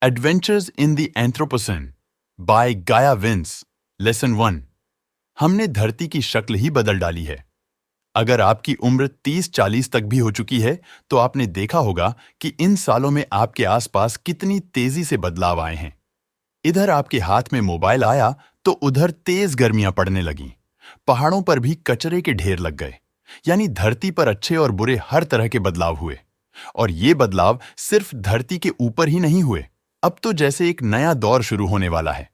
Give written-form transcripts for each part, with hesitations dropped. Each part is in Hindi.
एडवेंचर्स इन द एंथ्रोपोसेन बाय गाया विंस। लेसन 1। हमने धरती की शक्ल ही बदल डाली है। अगर आपकी उम्र 30-40 तक भी हो चुकी है तो आपने देखा होगा कि इन सालों में आपके आसपास कितनी तेजी से बदलाव आए हैं। इधर आपके हाथ में मोबाइल आया तो उधर तेज गर्मियां पड़ने लगीं। पहाड़ों पर भी कचरे के ढेर लग गए। यानी धरती पर अच्छे और बुरे हर तरह के बदलाव हुए। और ये बदलाव सिर्फ धरती के ऊपर ही नहीं हुए। अब तो जैसे एक नया दौर शुरू होने वाला है।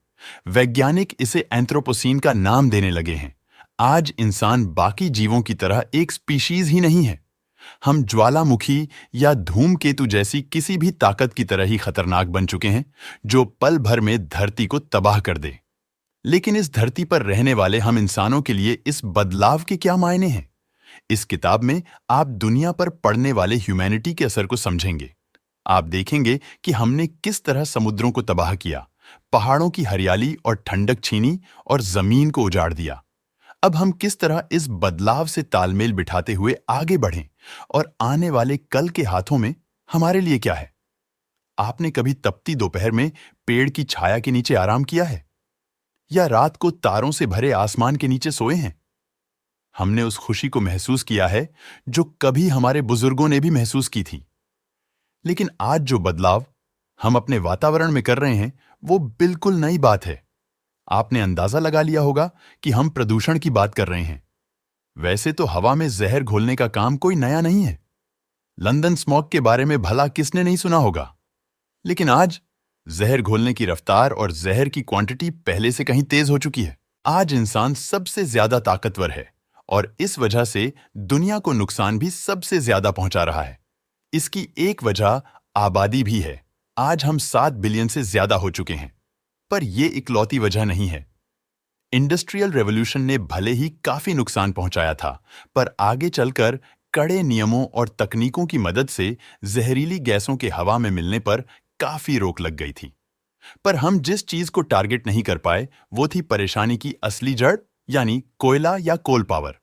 वैज्ञानिक इसे एंथ्रोपोसीन का नाम देने लगे हैं। आज इंसान बाकी जीवों की तरह एक स्पीशीज ही नहीं है। हम ज्वालामुखी या धूमकेतु जैसी किसी भी ताकत की तरह ही खतरनाक बन चुके हैं, जो पल भर में धरती को तबाह कर दे। लेकिन इस धरती पर रहने वाले हम इंसानों के लिए इस बदलाव के क्या मायने हैं? इस किताब में आप दुनिया पर पड़ने वाले ह्यूमैनिटी के असर को समझेंगे। आप देखेंगे कि हमने किस तरह समुद्रों को तबाह किया, पहाड़ों की हरियाली और ठंडक छीनी और जमीन को उजाड़ दिया। अब हम किस तरह इस बदलाव से तालमेल बिठाते हुए आगे बढ़ें और आने वाले कल के हाथों में हमारे लिए क्या है? आपने कभी तपती दोपहर में पेड़ की छाया के नीचे आराम किया है? या रात को तारों से भरे आसमान के नीचे सोए हैं? हमने उस खुशी को महसूस किया है जो कभी हमारे बुजुर्गों ने भी महसूस की थी। लेकिन आज जो बदलाव हम अपने वातावरण में कर रहे हैं वो बिल्कुल नई बात है। आपने अंदाजा लगा लिया होगा कि हम प्रदूषण की बात कर रहे हैं। वैसे तो हवा में जहर घोलने का काम कोई नया नहीं है। लंदन स्मॉग के बारे में भला किसने नहीं सुना होगा। लेकिन आज जहर घोलने की रफ्तार और जहर की क्वांटिटी पहले से कहीं तेज हो चुकी है। आज इंसान सबसे ज्यादा ताकतवर है और इस वजह से दुनिया को नुकसान भी सबसे ज्यादा पहुंचा रहा है। इसकी एक वजह आबादी भी है। आज हम 7 बिलियन से ज्यादा हो चुके हैं। पर यह इकलौती वजह नहीं है। इंडस्ट्रियल रेवोल्यूशन ने भले ही काफी नुकसान पहुंचाया था, पर आगे चलकर कड़े नियमों और तकनीकों की मदद से जहरीली गैसों के हवा में मिलने पर काफी रोक लग गई थी। पर हम जिस चीज को टारगेट नहीं कर पाए वो थी परेशानी की असली जड़, यानी कोयला या कोल पावर।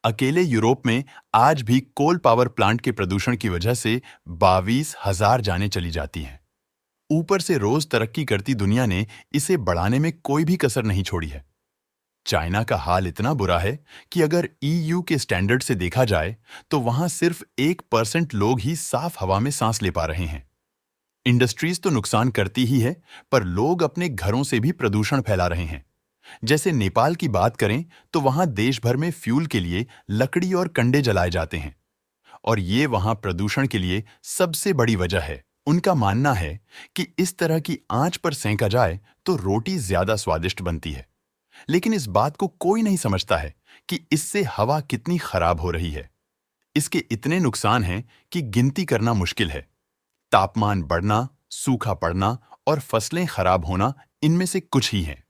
अकेले यूरोप में आज भी कोल पावर प्लांट के प्रदूषण की वजह से 22,000 जानें चली जाती हैं। ऊपर से रोज तरक्की करती दुनिया ने इसे बढ़ाने में कोई भी कसर नहीं छोड़ी है। चाइना का हाल इतना बुरा है कि अगर ईयू के स्टैंडर्ड से देखा जाए तो वहां सिर्फ 1% लोग ही साफ हवा में सांस ले पा रहे हैं। इंडस्ट्रीज तो नुकसान करती ही है, पर लोग अपने घरों से भी प्रदूषण फैला रहे हैं। जैसे नेपाल की बात करें तो वहां देश भर में फ्यूल के लिए लकड़ी और कंडे जलाए जाते हैं और ये वहां प्रदूषण के लिए सबसे बड़ी वजह है। उनका मानना है कि इस तरह की आंच पर सेंका जाए तो रोटी ज्यादा स्वादिष्ट बनती है। लेकिन इस बात को कोई नहीं समझता है कि इससे हवा कितनी खराब हो रही है। इसके इतने नुकसान हैं कि गिनती करना मुश्किल है। तापमान बढ़ना, सूखा पड़ना और फसलें खराब होना इनमें से कुछ ही हैं।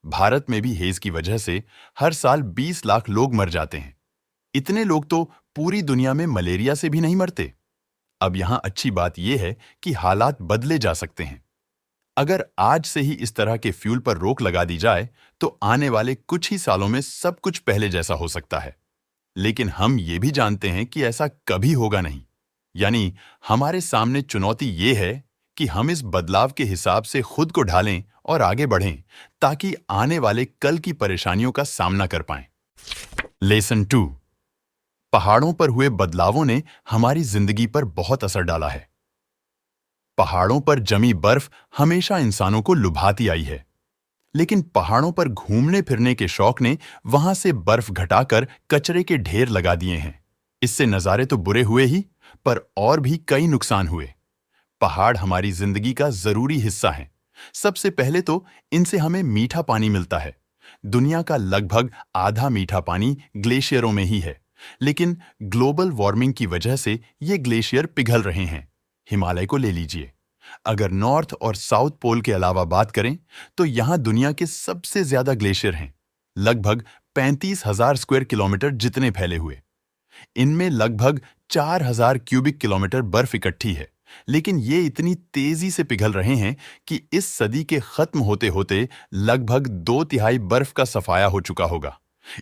भारत में भी हेज की वजह से हर साल 20 लाख लोग मर जाते हैं। इतने लोग तो पूरी दुनिया में मलेरिया से भी नहीं मरते। अब यहां अच्छी बात यह है कि हालात बदले जा सकते हैं। अगर आज से ही इस तरह के फ्यूल पर रोक लगा दी जाए तो आने वाले कुछ ही सालों में सब कुछ पहले जैसा हो सकता है। लेकिन हम ये भी जानते हैं कि ऐसा कभी होगा नहीं। यानी हमारे सामने चुनौती ये है कि हम इस बदलाव के हिसाब से खुद को ढालें और आगे बढ़ें ताकि आने वाले कल की परेशानियों का सामना कर पाएं। लेसन 2। पहाड़ों पर हुए बदलावों ने हमारी जिंदगी पर बहुत असर डाला है। पहाड़ों पर जमी बर्फ हमेशा इंसानों को लुभाती आई है, लेकिन पहाड़ों पर घूमने फिरने के शौक ने वहां से बर्फ घटाकर कचरे के ढेर लगा दिए हैं। इससे नजारे तो बुरे हुए ही, पर और भी कई नुकसान हुए। पहाड़ हमारी जिंदगी का जरूरी हिस्सा हैं। सबसे पहले तो इनसे हमें मीठा पानी मिलता है। दुनिया का लगभग आधा मीठा पानी ग्लेशियरों में ही है, लेकिन ग्लोबल वार्मिंग की वजह से ये ग्लेशियर पिघल रहे हैं। हिमालय को ले लीजिए। अगर नॉर्थ और साउथ पोल के अलावा बात करें तो यहां दुनिया के सबसे ज्यादा ग्लेशियर हैं, लगभग 35,000 स्क्वायर किलोमीटर जितने फैले हुए। इनमें लगभग 4,000 क्यूबिक किलोमीटर बर्फ इकट्ठी है, लेकिन ये इतनी तेजी से पिघल रहे हैं कि इस सदी के खत्म होते होते लगभग 2/3 बर्फ का सफाया हो चुका होगा।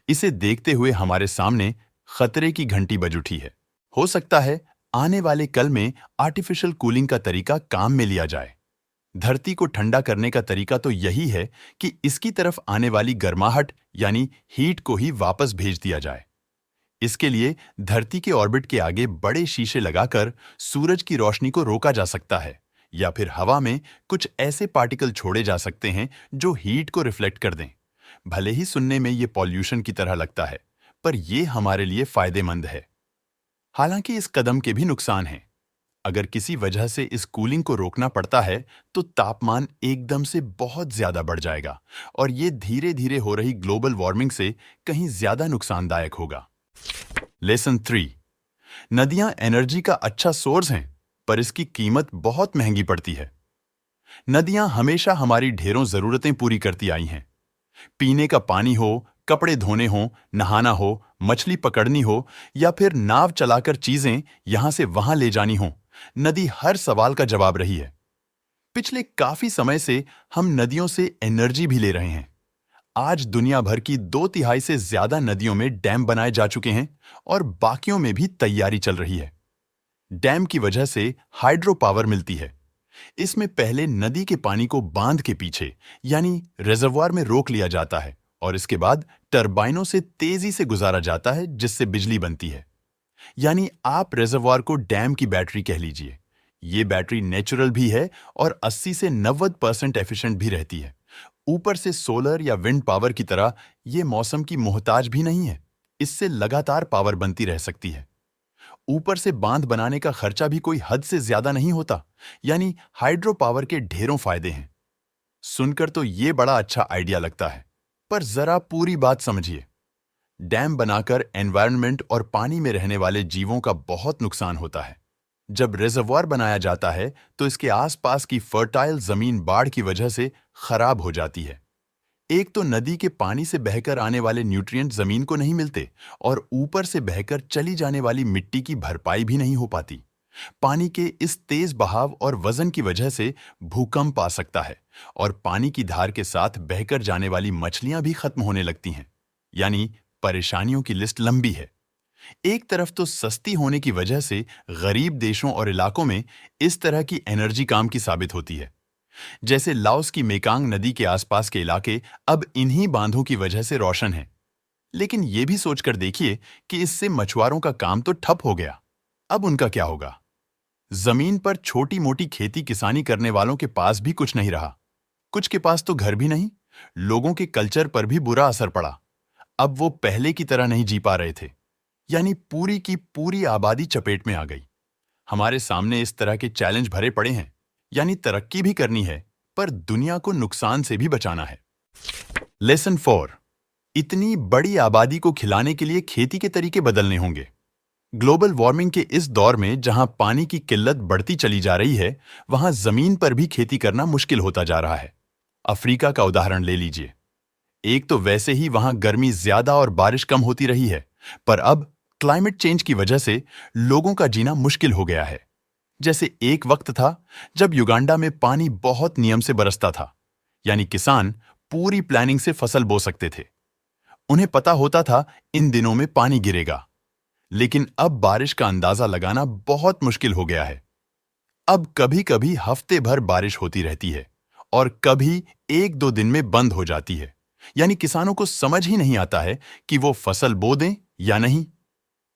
इसे देखते हुए हमारे सामने खतरे की घंटी बज उठी है। हो सकता है आने वाले कल में आर्टिफिशियल कूलिंग का तरीका काम में लिया जाए। धरती को ठंडा करने का तरीका तो यही है कि इसकी तरफ आने वाली गर्माहट यानी हीट को ही वापस भेज दिया जाए। इसके लिए धरती के ऑर्बिट के आगे बड़े शीशे लगाकर सूरज की रोशनी को रोका जा सकता है, या फिर हवा में कुछ ऐसे पार्टिकल छोड़े जा सकते हैं जो हीट को रिफ्लेक्ट कर दें। भले ही सुनने में ये पॉल्यूशन की तरह लगता है, पर यह हमारे लिए फायदेमंद है। हालांकि इस कदम के भी नुकसान हैं। अगर किसी वजह से इस कूलिंग को रोकना पड़ता है तो तापमान एकदम से बहुत ज्यादा बढ़ जाएगा और ये धीरे धीरे हो रही ग्लोबल वार्मिंग से कहीं ज्यादा नुकसानदायक होगा। लेसन 3। नदियां एनर्जी का अच्छा सोर्स हैं, पर इसकी कीमत बहुत महंगी पड़ती है। नदियां हमेशा हमारी ढेरों जरूरतें पूरी करती आई हैं। पीने का पानी हो, कपड़े धोने हो, नहाना हो, मछली पकड़नी हो या फिर नाव चलाकर चीजें यहां से वहां ले जानी हो, नदी हर सवाल का जवाब रही है। पिछले काफी समय से हम नदियों से एनर्जी भी ले रहे हैं। आज दुनिया भर की 2/3 से ज्यादा नदियों में डैम बनाए जा चुके हैं और बाकियों में भी तैयारी चल रही है। डैम की वजह से हाइड्रो पावर मिलती है। इसमें पहले नदी के पानी को बांध के पीछे यानी रिजर्वॉयर में रोक लिया जाता है और इसके बाद टरबाइनों से तेजी से गुजारा जाता है, जिससे बिजली बनती है। यानी आप रिजर्वॉयर को डैम की बैटरी कह लीजिए। ये बैटरी नेचुरल भी है और 80 से 90% एफिशिएंट भी रहती है। ऊपर से सोलर या विंड पावर की तरह ये मौसम की मोहताज भी नहीं है। इससे लगातार पावर बनती रह सकती है। ऊपर से बांध बनाने का खर्चा भी कोई हद से ज्यादा नहीं होता। यानी हाइड्रो पावर के ढेरों फायदे हैं। सुनकर तो ये बड़ा अच्छा आइडिया लगता है, पर जरा पूरी बात समझिए। डैम बनाकर एनवायरनमेंट और पानी में रहने वाले जीवों का बहुत नुकसान होता है। जब रिजर्वॉयर बनाया जाता है तो इसके आसपास की फर्टाइल जमीन बाढ़ की वजह से खराब हो जाती है। एक तो नदी के पानी से बहकर आने वाले न्यूट्रिएंट जमीन को नहीं मिलते और ऊपर से बहकर चली जाने वाली मिट्टी की भरपाई भी नहीं हो पाती। पानी के इस तेज बहाव और वजन की वजह से भूकंप आ सकता है और पानी की धार के साथ बहकर जाने वाली मछलियां भी खत्म होने लगती हैं। यानी परेशानियों की लिस्ट लंबी है। एक तरफ तो सस्ती होने की वजह से गरीब देशों और इलाकों में इस तरह की एनर्जी काम की साबित होती है। जैसे लाओस की मेकांग नदी के आसपास के इलाके अब इन्हीं बांधों की वजह से रोशन हैं। लेकिन यह भी सोचकर देखिए कि इससे मछुआरों का काम तो ठप हो गया। अब उनका क्या होगा? जमीन पर छोटी मोटी खेती किसानी करने वालों के पास भी कुछ नहीं रहा। कुछ के पास तो घर भी नहीं। लोगों के कल्चर पर भी बुरा असर पड़ा। अब वो पहले की तरह नहीं जी पा रहे थे। यानी पूरी की पूरी आबादी चपेट में आ गई। हमारे सामने इस तरह के चैलेंज भरे पड़े हैं। यानी तरक्की भी करनी है, पर दुनिया को नुकसान से भी बचाना है। लेसन 4। इतनी बड़ी आबादी को खिलाने के लिए खेती के तरीके बदलने होंगे। ग्लोबल वार्मिंग के इस दौर में जहां पानी की किल्लत बढ़ती चली जा रही है, वहां जमीन पर भी खेती करना मुश्किल होता जा रहा है। अफ्रीका का उदाहरण ले लीजिए। एक तो वैसे ही वहां गर्मी ज्यादा और बारिश कम होती रही है, पर अब क्लाइमेट चेंज की वजह से लोगों का जीना मुश्किल हो गया है। जैसे एक वक्त था जब युगांडा में पानी बहुत नियम से बरसता था। यानी किसान पूरी प्लानिंग से फसल बो सकते थे। उन्हें पता होता था इन दिनों में पानी गिरेगा। लेकिन अब बारिश का अंदाजा लगाना बहुत मुश्किल हो गया है। अब कभी कभी हफ्ते भर बारिश होती रहती है और कभी 1-2 दिन में बंद हो जाती है। यानी किसानों को समझ ही नहीं आता है कि वो फसल बो दें या नहीं।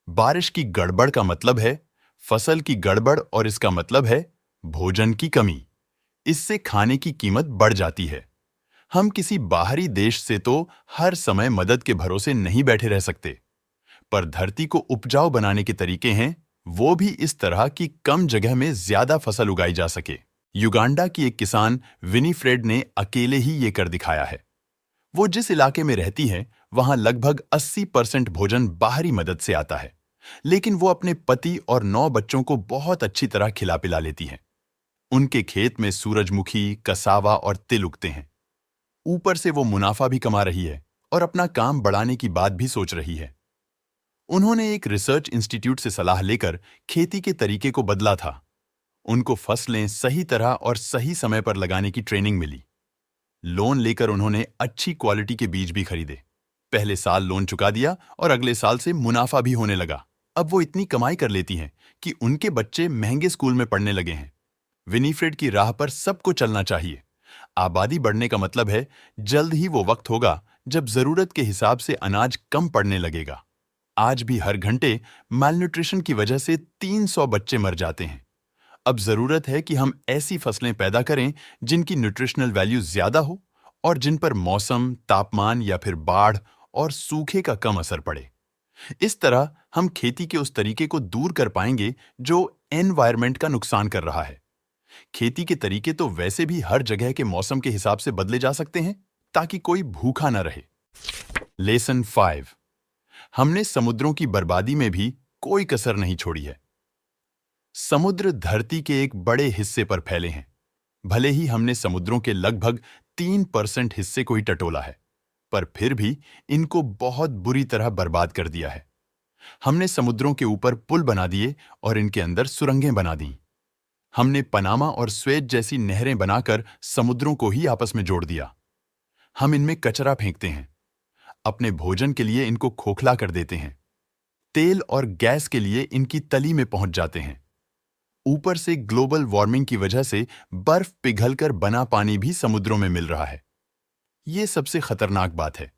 बारिश की गड़बड़ का मतलब है फसल की गड़बड़ और इसका मतलब है भोजन की कमी। इससे खाने की कीमत बढ़ जाती है। हम किसी बाहरी देश से तो हर समय मदद के भरोसे नहीं बैठे रह सकते, पर धरती को उपजाऊ बनाने के तरीके हैं, वो भी इस तरह कि कम जगह में ज्यादा फसल उगाई जा सके। युगांडा की एक किसान विनीफ्रेड ने अकेले ही ये कर दिखाया है। वो जिस इलाके में रहती है वहां लगभग 80% भोजन बाहरी मदद से आता है, लेकिन वो अपने पति और 9 बच्चों को बहुत अच्छी तरह खिला पिला लेती हैं। उनके खेत में सूरजमुखी, कसावा और तिल उगते हैं। ऊपर से वो मुनाफा भी कमा रही है और अपना काम बढ़ाने की बात भी सोच रही है। उन्होंने एक रिसर्च इंस्टीट्यूट से सलाह लेकर खेती के तरीके को बदला था। उनको फसलें सही तरह और सही समय पर लगाने की ट्रेनिंग मिली। लोन लेकर उन्होंने अच्छी क्वालिटी के बीज भी खरीदे। पहले साल लोन चुका दिया और अगले साल से मुनाफा भी होने लगा। अब वो इतनी कमाई कर लेती हैं कि उनके बच्चे महंगे स्कूल में पढ़ने लगे हैं। विनीफ्रेड की राह पर सबको चलना चाहिए। आबादी बढ़ने का मतलब है जल्द ही वो वक्त होगा जब जरूरत के हिसाब से अनाज कम पड़ने लगेगा। आज भी हर घंटे मालन्यूट्रिशन की वजह से 300 बच्चे मर जाते हैं। अब जरूरत है कि हम ऐसी फसलें पैदा करें जिनकी न्यूट्रिशनल वैल्यू ज्यादा हो और जिन पर मौसम, तापमान या फिर बाढ़ और सूखे का कम असर पड़े। इस तरह हम खेती के उस तरीके को दूर कर पाएंगे जो एनवायरनमेंट का नुकसान कर रहा है। खेती के तरीके तो वैसे भी हर जगह के मौसम के हिसाब से बदले जा सकते हैं ताकि कोई भूखा न रहे। लेसन 5, हमने समुद्रों की बर्बादी में भी कोई कसर नहीं छोड़ी है। समुद्र धरती के एक बड़े हिस्से पर फैले हैं। भले ही हमने समुद्रों के लगभग 3% हिस्से को ही टटोला है, पर फिर भी इनको बहुत बुरी तरह बर्बाद कर दिया है। हमने समुद्रों के ऊपर पुल बना दिए और इनके अंदर सुरंगें बना दी। हमने पनामा और स्वेज जैसी नहरें बनाकर समुद्रों को ही आपस में जोड़ दिया। हम इनमें कचरा फेंकते हैं, अपने भोजन के लिए इनको खोखला कर देते हैं, तेल और गैस के लिए इनकी तली में पहुंच जाते हैं। ऊपर से ग्लोबल वार्मिंग की वजह से बर्फ पिघलकर बना पानी भी समुद्रों में मिल रहा है। यह सबसे खतरनाक बात है।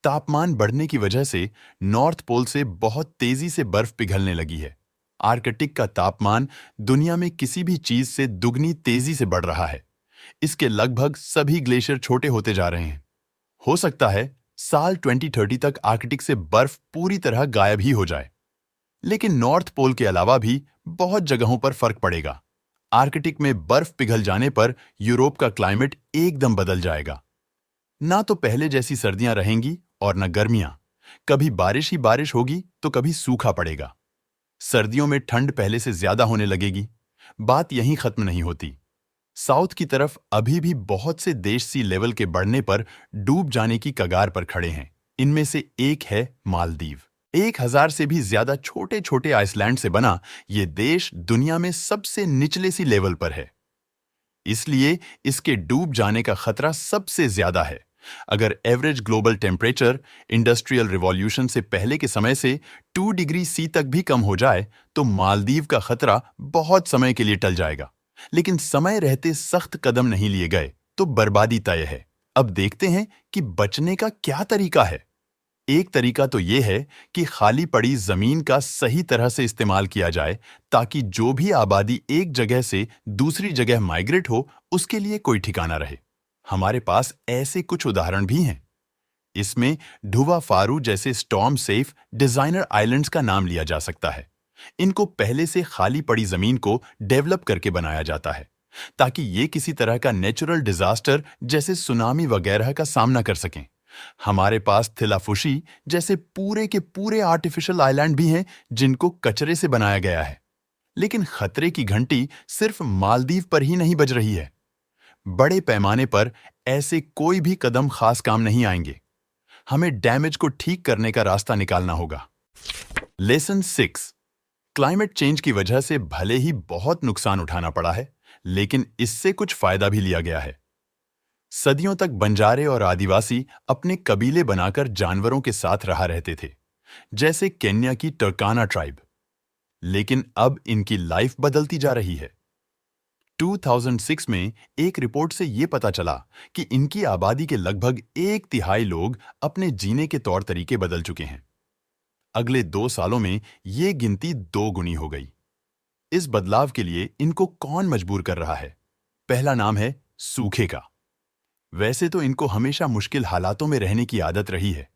तापमान बढ़ने की वजह से नॉर्थ पोल से बहुत तेजी से बर्फ पिघलने लगी है। आर्कटिक का तापमान दुनिया में किसी भी चीज से दुगनी तेजी से बढ़ रहा है। इसके लगभग सभी ग्लेशियर छोटे होते जा रहे हैं। हो सकता है साल 2030 तक आर्कटिक से बर्फ पूरी तरह गायब ही हो जाए। लेकिन नॉर्थ पोल के अलावा भी बहुत जगहों पर फर्क पड़ेगा। आर्कटिक में बर्फ पिघल जाने पर यूरोप का क्लाइमेट एकदम बदल जाएगा। ना तो पहले जैसी सर्दियां रहेंगी और न गर्मियां। कभी बारिश ही बारिश होगी तो कभी सूखा पड़ेगा। सर्दियों में ठंड पहले से ज्यादा होने लगेगी। बात यहीं खत्म नहीं होती। साउथ की तरफ अभी भी बहुत से देश सी लेवल के बढ़ने पर डूब जाने की कगार पर खड़े हैं। इनमें से एक है मालदीव। 1000 से भी ज्यादा छोटे छोटे आइसलैंड से बना ये देश दुनिया में सबसे निचले सी लेवल पर है। इसलिए इसके डूब जाने का खतरा सबसे ज्यादा है। अगर average global temperature industrial revolution से पहले के समय से 2 डिग्री सी तक भी कम हो जाए तो मालदीव का खतरा बहुत समय के लिए टल जाएगा। लेकिन समय रहते सख्त कदम नहीं लिए गए तो बर्बादी तय है। अब देखते हैं कि बचने का क्या तरीका है। एक तरीका तो यह है कि खाली पड़ी जमीन का सही तरह से इस्तेमाल किया जाए ताकि जो भी आबादी एक जगह से दूसरी जगह माइग्रेट हो उसके लिए कोई ठिकाना रहे। हमारे पास ऐसे कुछ उदाहरण भी हैं। इसमें ढुवा फारू जैसे स्टॉर्म सेफ डिजाइनर आइलैंड्स का नाम लिया जा सकता है। इनको पहले से खाली पड़ी जमीन को डेवलप करके बनाया जाता है ताकि ये किसी तरह का नेचुरल डिजास्टर जैसे सुनामी वगैरह का सामना कर सकें। हमारे पास थिलाफुशी जैसे पूरे के पूरे आर्टिफिशियल आइलैंड भी हैं जिनको कचरे से बनाया गया है। लेकिन खतरे की घंटी सिर्फ मालदीव पर ही नहीं बज रही है। बड़े पैमाने पर ऐसे कोई भी कदम खास काम नहीं आएंगे। हमें डैमेज को ठीक करने का रास्ता निकालना होगा। लेसन 6, क्लाइमेट चेंज की वजह से भले ही बहुत नुकसान उठाना पड़ा है, लेकिन इससे कुछ फायदा भी लिया गया है। सदियों तक बंजारे और आदिवासी अपने कबीले बनाकर जानवरों के साथ रहा रहते थे, जैसे केन्या की टर्काना ट्राइब। लेकिन अब इनकी लाइफ बदलती जा रही है। 2006 में एक रिपोर्ट से यह पता चला कि इनकी आबादी के लगभग 1/3 लोग अपने जीने के तौर तरीके बदल चुके हैं। अगले 2 सालों में यह गिनती 2 गुनी हो गई। इस बदलाव के लिए इनको कौन मजबूर कर रहा है? पहला नाम है सूखे का। वैसे तो इनको हमेशा मुश्किल हालातों में रहने की आदत रही है,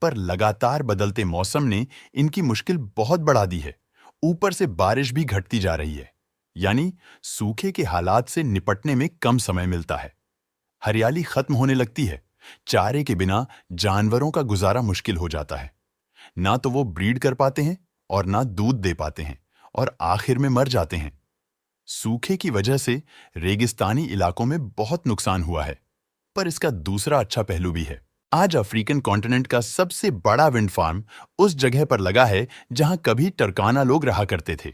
पर लगातार बदलते मौसम ने इनकी मुश्किल बहुत बढ़ा दी है। ऊपर से बारिश भी घटती जा रही है, यानी सूखे के हालात से निपटने में कम समय मिलता है। हरियाली खत्म होने लगती है। चारे के बिना जानवरों का गुजारा मुश्किल हो जाता है। ना तो वो ब्रीड कर पाते हैं और ना दूध दे पाते हैं और आखिर में मर जाते हैं। सूखे की वजह से रेगिस्तानी इलाकों में बहुत नुकसान हुआ है, पर इसका दूसरा अच्छा पहलू भी है। आज अफ्रीकन कॉन्टिनेंट का सबसे बड़ा विंड फार्म उस जगह पर लगा है जहां कभी टर्काना लोग रहा करते थे।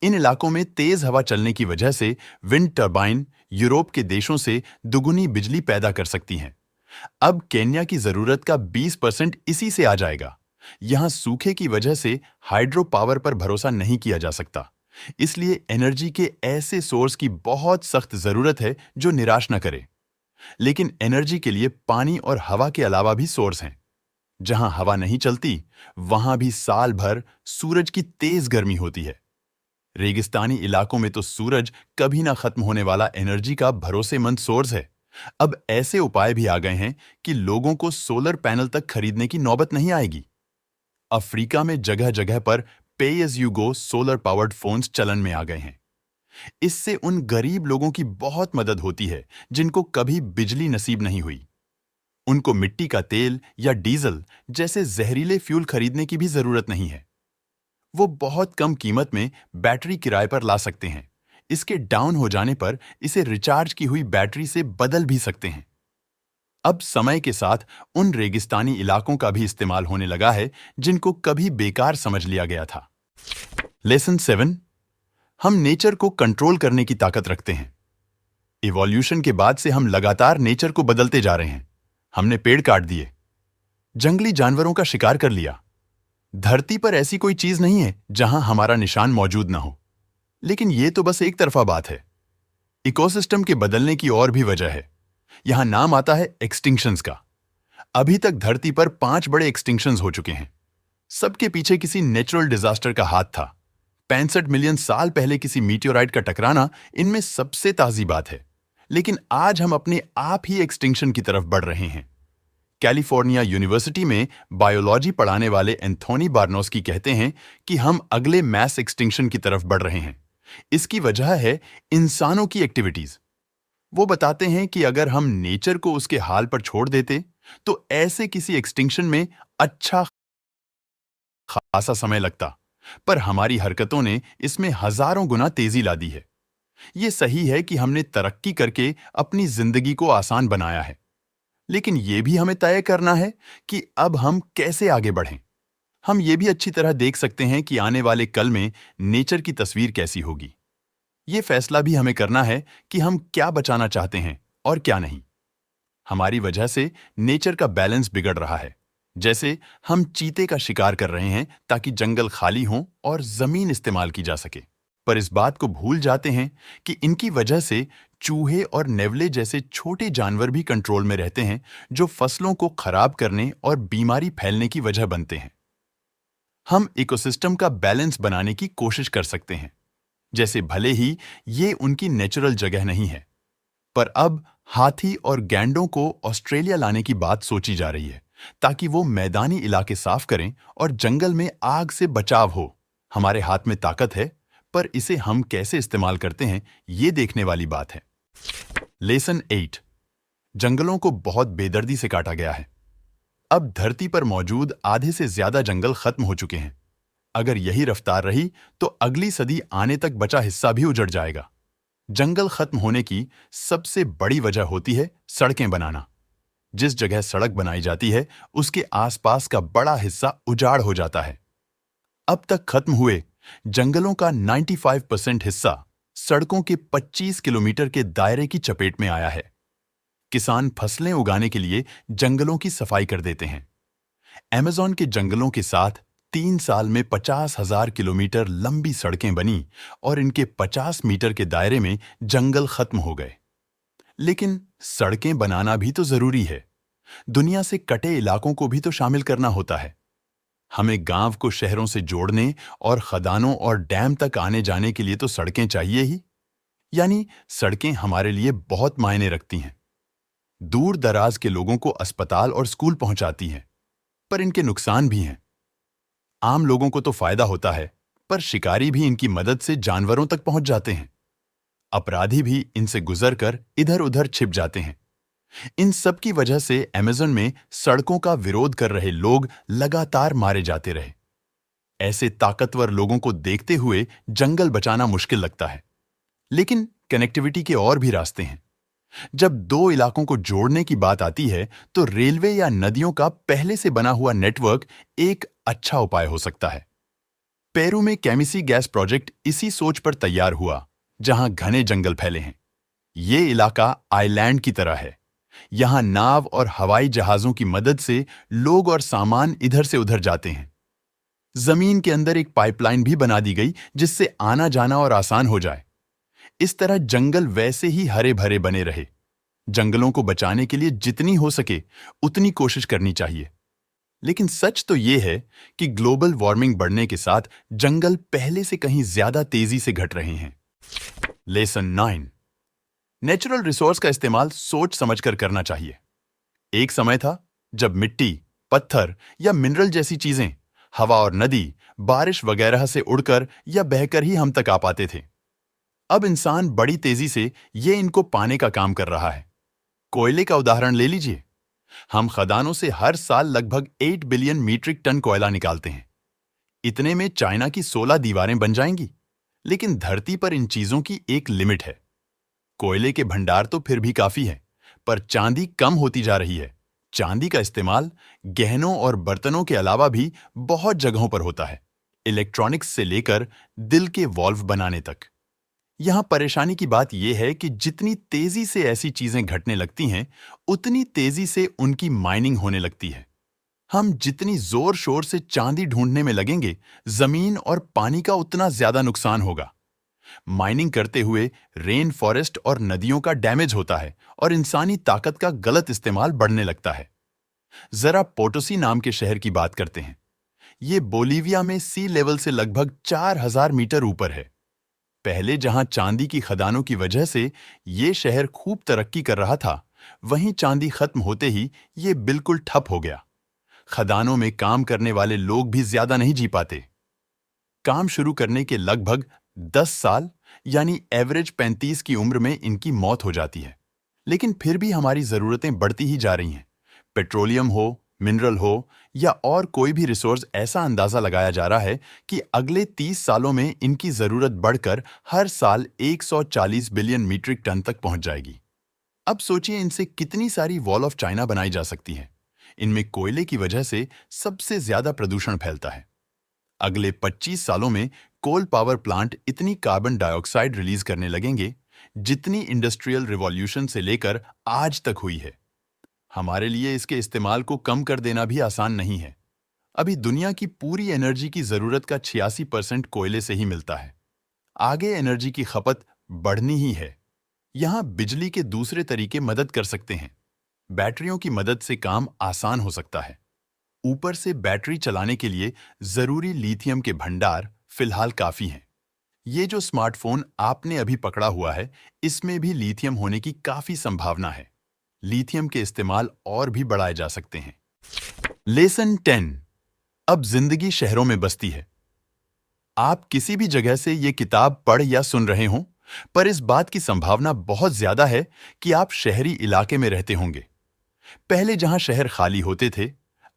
इन इलाकों में तेज हवा चलने की वजह से विंड टर्बाइन यूरोप के देशों से दुगुनी बिजली पैदा कर सकती हैं। अब केन्या की जरूरत का 20% इसी से आ जाएगा। यहां सूखे की वजह से हाइड्रो पावर पर भरोसा नहीं किया जा सकता, इसलिए एनर्जी के ऐसे सोर्स की बहुत सख्त जरूरत है जो निराश न करे। लेकिन एनर्जी के लिए पानी और हवा के अलावा भी सोर्स हैं। जहां हवा नहीं चलती, वहां भी साल भर सूरज की तेज गर्मी होती है। रेगिस्तानी इलाकों में तो सूरज कभी ना खत्म होने वाला एनर्जी का भरोसेमंद सोर्स है। अब ऐसे उपाय भी आ गए हैं कि लोगों को सोलर पैनल तक खरीदने की नौबत नहीं आएगी। अफ्रीका में जगह जगह पर पे as you go solar powered phones चलन में आ गए हैं। इससे उन गरीब लोगों की बहुत मदद होती है जिनको कभी बिजली नसीब नहीं हुई। उनको मिट्टी का तेल या डीजल जैसे जहरीले फ्यूल खरीदने की भी जरूरत नहीं है। वो बहुत कम कीमत में बैटरी किराए पर ला सकते हैं। इसके डाउन हो जाने पर इसे रिचार्ज की हुई बैटरी से बदल भी सकते हैं। अब समय के साथ उन रेगिस्तानी इलाकों का भी इस्तेमाल होने लगा है जिनको कभी बेकार समझ लिया गया था। लेसन 7, हम नेचर को कंट्रोल करने की ताकत रखते हैं। इवोल्यूशन के बाद से हम लगातार नेचर को बदलते जा रहे हैं। हमने पेड़ काट दिए, जंगली जानवरों का शिकार कर लिया। धरती पर ऐसी कोई चीज नहीं है जहां हमारा निशान मौजूद ना हो। लेकिन यह तो बस एक तरफा बात है। इकोसिस्टम के बदलने की और भी वजह है। यहां नाम आता है एक्सटिंक्शंस का। अभी तक धरती पर 5 बड़े एक्सटिंक्शंस हो चुके हैं। सबके पीछे किसी नेचुरल डिजास्टर का हाथ था। 65 मिलियन साल पहले किसी मीटियोराइट का टकराना इनमें सबसे ताजी बात है। लेकिन आज हम अपने आप ही एक्सटिंक्शन की तरफ बढ़ रहे हैं। कैलिफोर्निया यूनिवर्सिटी में बायोलॉजी पढ़ाने वाले एंथोनी बार्नोस्की कहते हैं कि हम अगले मैस एक्सटिंक्शन की तरफ बढ़ रहे हैं। इसकी वजह है इंसानों की एक्टिविटीज। वो बताते हैं कि अगर हम नेचर को उसके हाल पर छोड़ देते तो ऐसे किसी एक्सटिंक्शन में अच्छा खासा समय लगता, पर हमारी हरकतों ने इसमें हजारों गुना तेजी ला दी है। ये सही है कि हमने तरक्की करके अपनी जिंदगी को आसान बनाया है, लेकिन यह भी हमें तय करना है कि अब हम कैसे आगे बढ़ें। हम ये भी अच्छी तरह देख सकते हैं कि आने वाले कल में नेचर की तस्वीर कैसी होगी। ये फैसला भी हमें करना है कि हम क्या बचाना चाहते हैं और क्या नहीं। हमारी वजह से नेचर का बैलेंस बिगड़ रहा है। जैसे हम चीते का शिकार कर रहे हैं ताकि जंगल खाली हों और जमीन इस्तेमाल की जा सके, पर इस बात को भूल जाते हैं कि इनकी वजह से चूहे और नेवले जैसे छोटे जानवर भी कंट्रोल में रहते हैं, जो फसलों को खराब करने और बीमारी फैलने की वजह बनते हैं। हम इकोसिस्टम का बैलेंस बनाने की कोशिश कर सकते हैं, जैसे भले ही ये उनकी नेचुरल जगह नहीं है, पर अब हाथी और गैंडों को ऑस्ट्रेलिया लाने की बात सोची जा रही है ताकि वो मैदानी इलाके साफ करें और जंगल में आग से बचाव हो। हमारे हाथ में ताकत है, पर इसे हम कैसे इस्तेमाल करते हैं ये देखने वाली बात है। लेसन 8, जंगलों को बहुत बेदर्दी से काटा गया है। अब धरती पर मौजूद आधे से ज्यादा जंगल खत्म हो चुके हैं। अगर यही रफ्तार रही तो अगली सदी आने तक बचा हिस्सा भी उजड़ जाएगा। जंगल खत्म होने की सबसे बड़ी वजह होती है सड़कें बनाना। जिस जगह सड़क बनाई जाती है उसके आसपास का बड़ा हिस्सा उजाड़ हो जाता है। अब तक खत्म हुए जंगलों का 95% हिस्सा सड़कों के 25 किलोमीटर के दायरे की चपेट में आया है। किसान फसलें उगाने के लिए जंगलों की सफाई कर देते हैं। अमेज़न के जंगलों के साथ 3 साल में 50,000 किलोमीटर लंबी सड़कें बनी और इनके 50 मीटर के दायरे में जंगल खत्म हो गए। लेकिन सड़कें बनाना भी तो जरूरी है। दुनिया से कटे इलाकों को भी तो शामिल करना होता है। हमें गांव को शहरों से जोड़ने और खदानों और डैम तक आने जाने के लिए तो सड़कें चाहिए ही। यानी सड़कें हमारे लिए बहुत मायने रखती हैं। दूर दराज के लोगों को अस्पताल और स्कूल पहुंचाती हैं, पर इनके नुकसान भी हैं। आम लोगों को तो फायदा होता है, पर शिकारी भी इनकी मदद से जानवरों तक पहुंच जाते हैं। अपराधी भी इनसे गुजरकर इधर उधर छिप जाते हैं। इन सब की वजह से अमेज़न में सड़कों का विरोध कर रहे लोग लगातार मारे जाते रहे। ऐसे ताकतवर लोगों को देखते हुए जंगल बचाना मुश्किल लगता है। लेकिन कनेक्टिविटी के और भी रास्ते हैं। जब दो इलाकों को जोड़ने की बात आती है तो रेलवे या नदियों का पहले से बना हुआ नेटवर्क एक अच्छा उपाय हो सकता है। पेरू में कैमिसी गैस प्रोजेक्ट इसी सोच पर तैयार हुआ, जहां घने जंगल फैले हैं। ये इलाका आइलैंड की तरह है। यहां नाव और हवाई जहाजों की मदद से लोग और सामान इधर से उधर जाते हैं। जमीन के अंदर एक पाइपलाइन भी बना दी गई जिससे आना जाना और आसान हो जाए। इस तरह जंगल वैसे ही हरे भरे बने रहे। जंगलों को बचाने के लिए जितनी हो सके उतनी कोशिश करनी चाहिए। लेकिन सच तो यह है कि ग्लोबल वार्मिंग बढ़ने के साथ जंगल पहले से कहीं ज्यादा तेजी से घट रहे हैं। लेसन 9। नेचुरल रिसोर्स का इस्तेमाल सोच समझकर करना चाहिए। एक समय था जब मिट्टी, पत्थर या मिनरल जैसी चीजें हवा और नदी, बारिश वगैरह से उड़कर या बहकर ही हम तक आ पाते थे। अब इंसान बड़ी तेजी से ये इनको पाने का काम कर रहा है। कोयले का उदाहरण ले लीजिए। हम खदानों से हर साल लगभग 8 बिलियन मीट्रिक टन कोयला निकालते हैं। इतने में चाइना की 16 दीवारें बन जाएंगी। लेकिन धरती पर इन चीजों की एक लिमिट है। कोयले के भंडार तो फिर भी काफी है, पर चांदी कम होती जा रही है। चांदी का इस्तेमाल गहनों और बर्तनों के अलावा भी बहुत जगहों पर होता है, इलेक्ट्रॉनिक्स से लेकर दिल के वॉल्व बनाने तक। यहां परेशानी की बात यह है कि जितनी तेजी से ऐसी चीजें घटने लगती हैं, उतनी तेजी से उनकी माइनिंग होने लगती है। हम जितनी जोर शोर से चांदी ढूंढने में लगेंगे, जमीन और पानी का उतना ज्यादा नुकसान होगा। माइनिंग करते हुए रेन फॉरेस्ट और नदियों का डैमेज होता है और इंसानी ताकत का गलत इस्तेमाल बढ़ने लगता है। जरा पोटोसी नाम के शहर की बात करते हैं। ये बोलीविया में सी लेवल से लगभग 4000 मीटर ऊपर है। पहले जहां चांदी की खदानों की वजह से ये शहर खूब तरक्की कर रहा था, वहीं चांदी खत्म होते ही ये बिल्कुल ठप हो गया। खदानों में काम करने वाले लोग भी ज्यादा नहीं जी पाते। काम शुरू करने के लगभग 10 साल यानी एवरेज 35 की उम्र में इनकी मौत हो जाती है। लेकिन फिर भी हमारी जरूरतें बढ़ती ही जा रही हैं। पेट्रोलियम हो, मिनरल हो या और कोई भी रिसोर्स, ऐसा अंदाजा लगाया जा रहा है कि अगले 30 सालों में इनकी जरूरत बढ़कर हर साल 140 बिलियन मीट्रिक टन तक पहुंच जाएगी। अब सोचिए इनसे कितनी सारी वॉल ऑफ चाइना बनाई जा सकती है। इनमें कोयले की वजह से सबसे ज्यादा प्रदूषण फैलता है। अगले 25 सालों में कोल पावर प्लांट इतनी कार्बन डाइऑक्साइड रिलीज करने लगेंगे जितनी इंडस्ट्रियल रिवॉल्यूशन से लेकर आज तक हुई है। हमारे लिए इसके इस्तेमाल को कम कर देना भी आसान नहीं है। अभी दुनिया की पूरी एनर्जी की जरूरत का 86% कोयले से ही मिलता है। आगे एनर्जी की खपत बढ़नी ही है। यहां बिजली के दूसरे तरीके मदद कर सकते हैं। बैटरियों की मदद से काम आसान हो सकता है। ऊपर से बैटरी चलाने के लिए जरूरी लिथियम के भंडार फिलहाल काफी हैं। ये जो स्मार्टफोन आपने अभी पकड़ा हुआ है, इसमें भी लिथियम होने की काफी संभावना है। लिथियम के इस्तेमाल और भी बढ़ाए जा सकते हैं। लेसन 10। अब जिंदगी शहरों में बसती है। आप किसी भी जगह से ये किताब पढ़ या सुन रहे हों, पर इस बात की संभावना बहुत ज्यादा है कि आप शहरी इलाके में रहते होंगे। पहले जहां शहर खाली होते थे,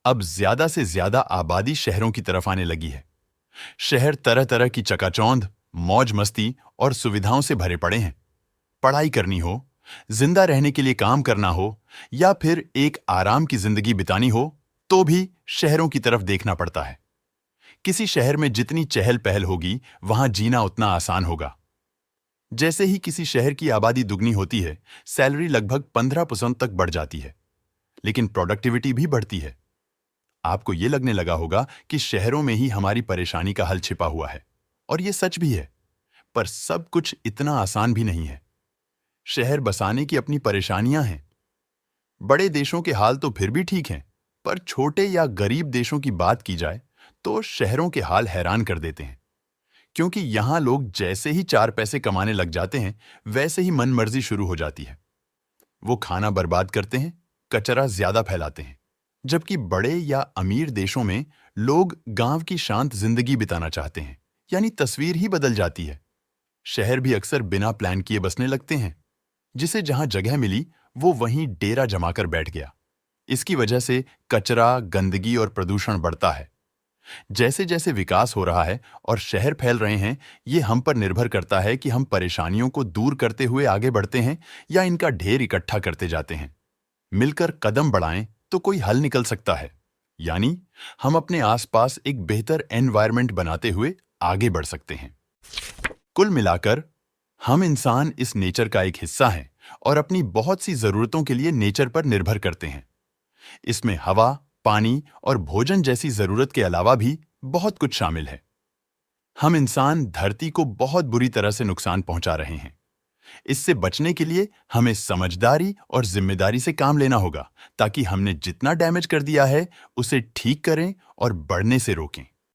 अब ज्यादा से ज्यादा आबादी शहरों की तरफ आने लगी है। शहर तरह तरह की चकाचौंध, मौज मस्ती और सुविधाओं से भरे पड़े हैं। पढ़ाई करनी हो, जिंदा रहने के लिए काम करना हो या फिर एक आराम की जिंदगी बितानी हो, तो भी शहरों की तरफ देखना पड़ता है। किसी शहर में जितनी चहल पहल होगी, वहां जीना उतना आसान होगा। जैसे ही किसी शहर की आबादी दुगनी होती है, सैलरी लगभग 15% तक बढ़ जाती है, लेकिन प्रोडक्टिविटी भी बढ़ती है। आपको यह लगने लगा होगा कि शहरों में ही हमारी परेशानी का हल छिपा हुआ है, और यह सच भी है, पर सब कुछ इतना आसान भी नहीं है। शहर बसाने की अपनी परेशानियां हैं। बड़े देशों के हाल तो फिर भी ठीक हैं, पर छोटे या गरीब देशों की बात की जाए तो शहरों के हाल हैरान कर देते हैं। क्योंकि यहां लोग जैसे ही 4 पैसे कमाने लग जाते हैं, वैसे ही मनमर्जी शुरू हो जाती है। वो खाना बर्बाद करते हैं, कचरा ज्यादा फैलाते हैं। जबकि बड़े या अमीर देशों में लोग गांव की शांत जिंदगी बिताना चाहते हैं, यानी तस्वीर ही बदल जाती है। शहर भी अक्सर बिना प्लान किए बसने लगते हैं। जिसे जहां जगह मिली, वो वहीं डेरा जमाकर बैठ गया। इसकी वजह से कचरा, गंदगी और प्रदूषण बढ़ता है। जैसे जैसे विकास हो रहा है और शहर फैल रहे हैं, ये हम पर निर्भर करता है कि हम परेशानियों को दूर करते हुए आगे बढ़ते हैं या इनका ढेर इकट्ठा करते जाते हैं। मिलकर कदम बढ़ाएं तो कोई हल निकल सकता है, यानी हम अपने आसपास एक बेहतर एनवायरनमेंट बनाते हुए आगे बढ़ सकते हैं। कुल मिलाकर हम इंसान इस नेचर का एक हिस्सा हैं और अपनी बहुत सी जरूरतों के लिए नेचर पर निर्भर करते हैं। इसमें हवा, पानी और भोजन जैसी जरूरत के अलावा भी बहुत कुछ शामिल है। हम इंसान धरती को बहुत बुरी तरह से नुकसान पहुंचा रहे हैं। इससे बचने के लिए हमें समझदारी और जिम्मेदारी से काम लेना होगा, ताकि हमने जितना डैमेज कर दिया है उसे ठीक करें और बढ़ने से रोकें।